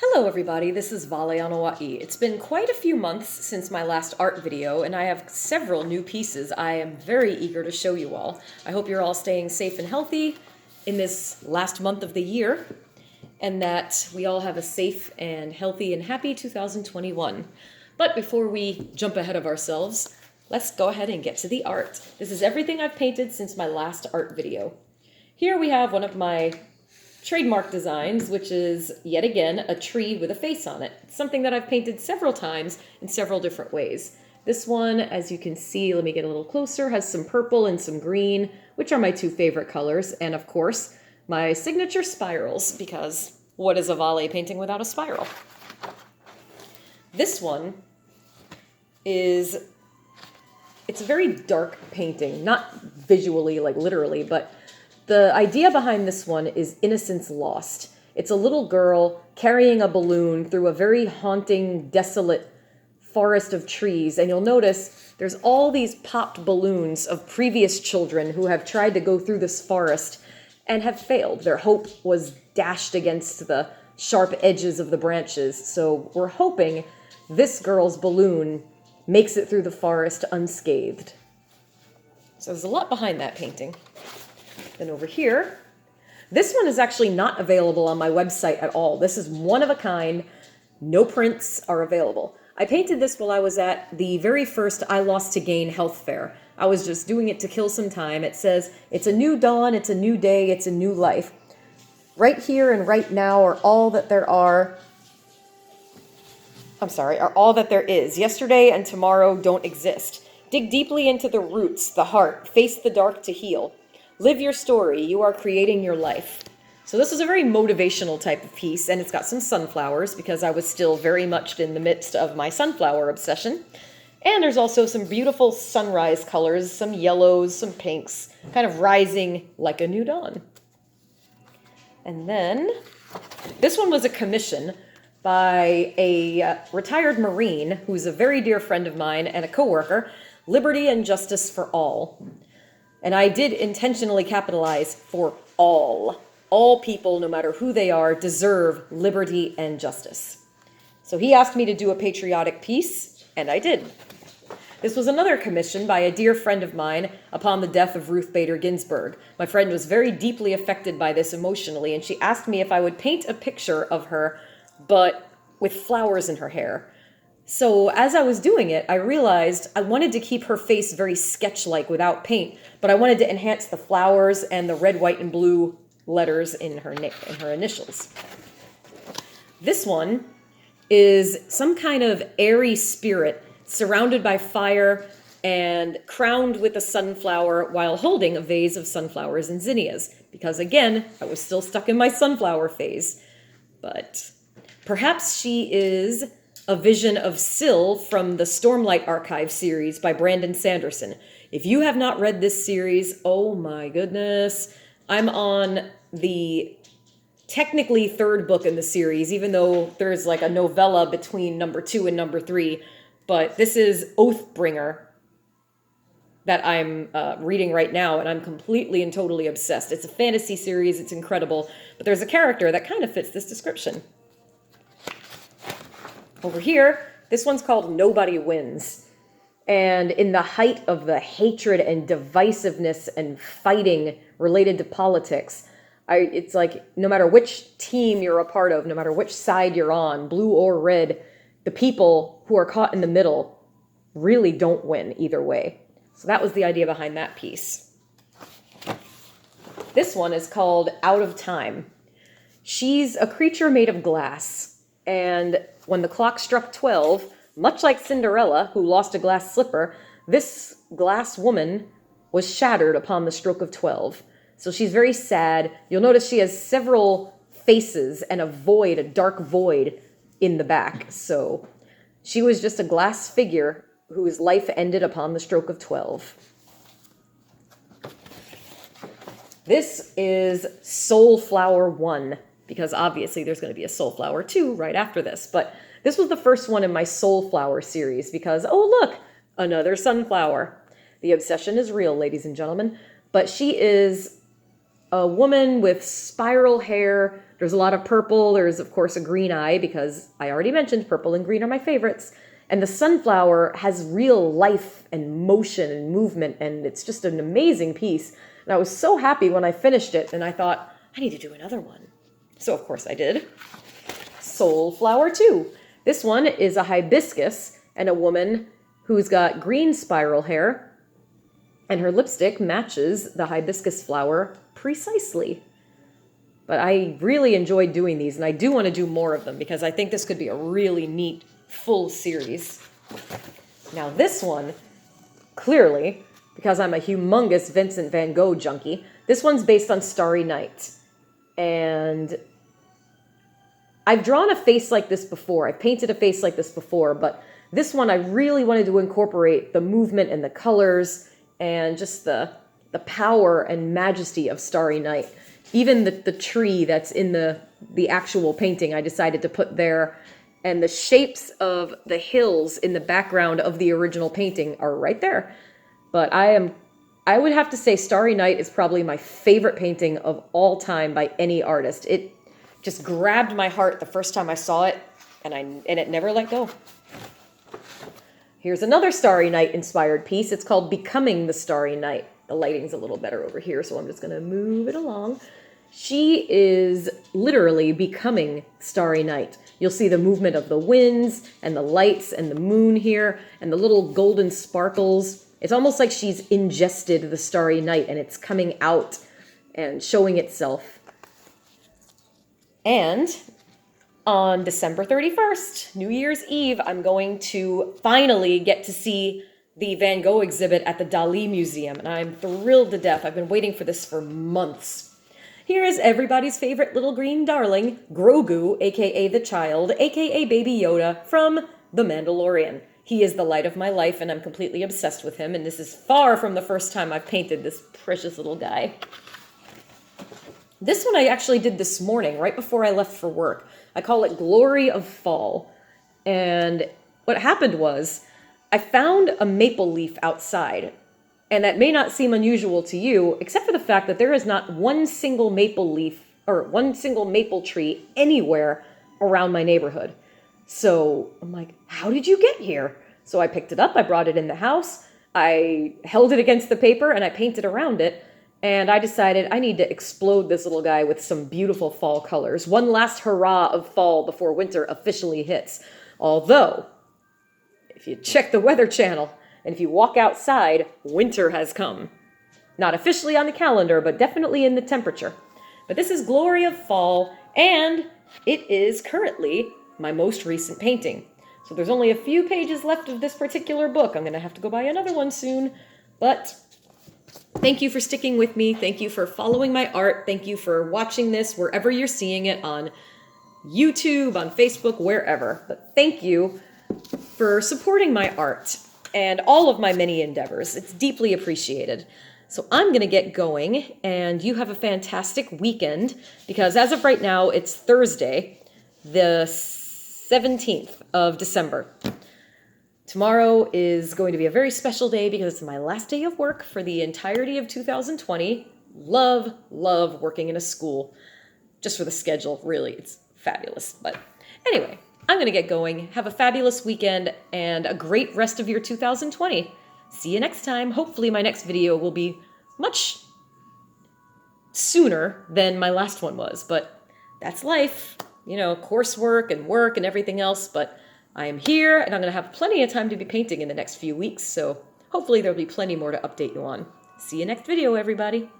Hello everybody, this is Vale Anoa'i. It's been quite a few months since my last art video, and I have several new pieces I am very eager to show you all. I hope you're all staying safe and healthy in this last month of the year, and that we all have a safe and healthy and happy 2021. But before we jump ahead of ourselves, let's go ahead and get to the art. This is everything I've painted since my last art video. Here we have one of my trademark designs, which is, yet again, a tree with a face on it. It's something that I've painted several times in several different ways. This one, as you can see, let me get a little closer, has some purple and some green, which are my two favorite colors, and of course, my signature spirals, because what is a Vale painting without a spiral? This one is, it's a very dark painting, not visually, like literally, but the idea behind this one is innocence lost. It's a little girl carrying a balloon through a very haunting, desolate forest of trees. And you'll notice there's all these popped balloons of previous children who have tried to go through this forest and have failed. Their hope was dashed against the sharp edges of the branches. So we're hoping this girl's balloon makes it through the forest unscathed. So there's a lot behind that painting. Then over here, this one is actually not available on my website at all. This is one of a kind. No prints are available. I painted this while I was at the very first I Lost to Gain health fair. I was just doing it to kill some time. It says, it's a new dawn, it's a new day, it's a new life. Right here and right now are all that there are. Are all that there is. Yesterday and tomorrow don't exist. Dig deeply into the roots, the heart, face the dark to heal. Live your story. You are creating your life. So this is a very motivational type of piece, and it's got some sunflowers because I was still very much in the midst of my sunflower obsession. And there's also some beautiful sunrise colors, some yellows, some pinks, kind of rising like a new dawn. And then this one was a commission by a retired Marine who's a very dear friend of mine and a coworker, Liberty and Justice for All. And I did intentionally capitalize for all. All people, no matter who they are, deserve liberty and justice. So he asked me to do a patriotic piece, and I did. This was another commission by a dear friend of mine upon the death of Ruth Bader Ginsburg. My friend was very deeply affected by this emotionally, and she asked me if I would paint a picture of her, but with flowers in her hair. So as I was doing it, I realized I wanted to keep her face very sketch-like without paint, but I wanted to enhance the flowers and the red, white, and blue letters in her initials. This one is some kind of airy spirit surrounded by fire and crowned with a sunflower while holding a vase of sunflowers and zinnias, because again, I was still stuck in my sunflower phase. But perhaps she is a vision of Syl from the Stormlight Archive series by Brandon Sanderson. If you have not read this series, oh my goodness. I'm on the technically third book in the series, even though there's like a novella between number 2 and number 3. But this is Oathbringer that I'm reading right now, and I'm completely and totally obsessed. It's a fantasy series, it's incredible, but there's a character that kind of fits this description. Over here, this one's called Nobody Wins. And in the height of the hatred and divisiveness and fighting related to politics, it's like no matter which team you're a part of, no matter which side you're on, blue or red, the people who are caught in the middle really don't win either way. So that was the idea behind that piece. This one is called Out of Time. She's a creature made of glass. And when the clock struck 12, much like Cinderella, who lost a glass slipper, this glass woman was shattered upon the stroke of 12. So she's very sad. You'll notice she has several faces and a void, a dark void in the back. So she was just a glass figure whose life ended upon the stroke of 12. This is Soulflower 1. Because obviously there's going to be a Soulflower 2 right after this. But this was the first one in my Soulflower series because, oh look, another sunflower. The obsession is real, ladies and gentlemen. But she is a woman with spiral hair, There's a lot of purple. There's, of course, a green eye because I already mentioned purple and green are my favorites. And the sunflower has real life and motion and movement, and it's just an amazing piece. And I was so happy when I finished it, and I thought, I need to do another one. So, of course, I did. Soul Flower 2. This one is a hibiscus and a woman who's got green spiral hair, and her lipstick matches the hibiscus flower precisely. But I really enjoyed doing these, and I do want to do more of them because I think this could be a really neat full series. Now this one, clearly, because I'm a humongous Vincent van Gogh junkie, this one's based on Starry Night. And I've drawn a face like this before. I've painted a face like this before, but this one I really wanted to incorporate the movement and the colors and just the power and majesty of Starry Night. Even the tree that's in the actual painting I decided to put there, and the shapes of the hills in the background of the original painting are right there. But I would have to say Starry Night is probably my favorite painting of all time by any artist. It just grabbed my heart the first time I saw it, and it never let go. Here's another Starry Night inspired piece. It's called Becoming the Starry Night. The lighting's a little better over here, so I'm just going to move it along. She is literally becoming Starry Night. You'll see the movement of the winds and the lights and the moon here and the little golden sparkles. It's almost like she's ingested the Starry Night and it's coming out and showing itself. And on December 31st, New Year's Eve, I'm going to finally get to see the Van Gogh exhibit at the Dali Museum, and I'm thrilled to death. I've been waiting for this for months. Here is everybody's favorite little green darling, Grogu, aka the child, aka Baby Yoda, from The Mandalorian. He is the light of my life, and I'm completely obsessed with him, and this is far from the first time I've painted this precious little guy. This one I actually did this morning, right before I left for work. I call it Glory of Fall. And what happened was, I found a maple leaf outside. And that may not seem unusual to you, except for the fact that there is not one single maple leaf, or one single maple tree anywhere around my neighborhood. So I'm like, how did you get here? So I picked it up, I brought it in the house, I held it against the paper, and I painted around it. And I decided I need to explode this little guy with some beautiful fall colors. One last hurrah of fall before winter officially hits. Although, if you check the Weather Channel, and if you walk outside, winter has come. Not officially on the calendar, but definitely in the temperature. But this is Glory of Fall, and it is currently my most recent painting. So there's only a few pages left of this particular book. I'm going to have to go buy another one soon, but thank you for sticking with me. Thank you for following my art. Thank you for watching this wherever you're seeing it, on YouTube, on Facebook, wherever. But thank you for supporting my art and all of my many endeavors. It's deeply appreciated. So I'm going to get going, and you have a fantastic weekend, because as of right now, it's Thursday, the 17th of December. Tomorrow is going to be a very special day because it's my last day of work for the entirety of 2020. Love working in a school. Just for the schedule, really, it's fabulous. But anyway, I'm going to get going. Have a fabulous weekend and a great rest of your 2020. See you next time. Hopefully my next video will be much sooner than my last one was, but that's life. You know, coursework and work and everything else, but I am here, and I'm going to have plenty of time to be painting in the next few weeks, so hopefully there'll be plenty more to update you on. See you next video, everybody.